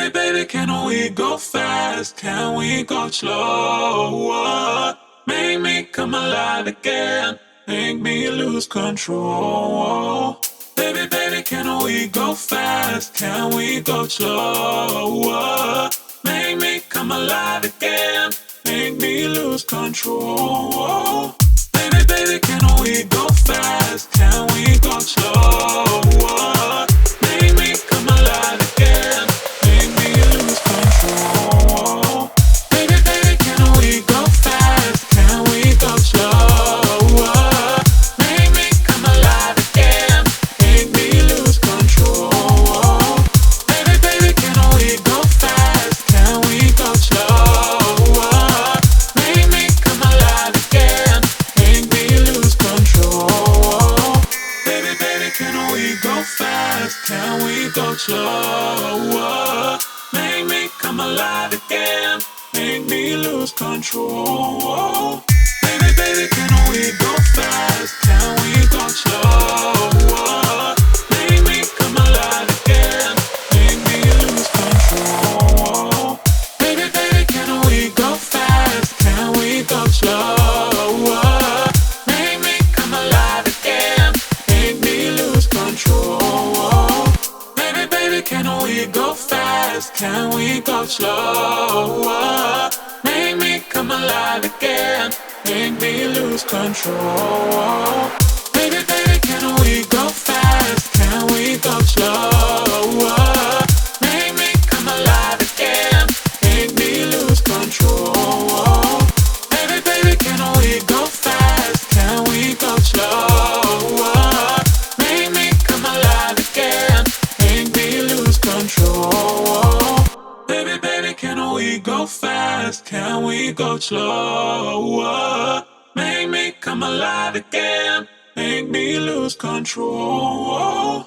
Baby, baby, can we go fast? Can we go slower? Make me come alive again. Make me lose control. Baby, baby, can we go fast? Can we go slower? Make me come alive again. Make me lose control. Baby, baby, can we go fast? Can we go slower? Make me come alive again. Make me lose control. Baby, baby, can we go fast? Can we go slower? Make me come alive again. Make me lose control. Baby, baby, can we go fast? Can we go slower? Make me come alive again. Make me lose control. Baby, baby, can we go fast? Can we go slower? Make me come alive again. Make me lose control. Baby, baby, can we go fast? Can we go slower? Make me come alive again. Make me lose control. Baby, baby, can we go fast? Can we go slower? Make me come alive again. Make me lose control. Baby, baby, can we go fast? Can we go slower? Make me come alive again. Make me lose control. Baby, baby, can we go fast? Can we go slower? Make me come alive again. Make me lose control. Baby, baby, can we go fast? Can we go slower? Make me come alive again. Make me lose control. Baby, baby, can we go fast? Can we go slower? Make me come alive again. Make me lose control.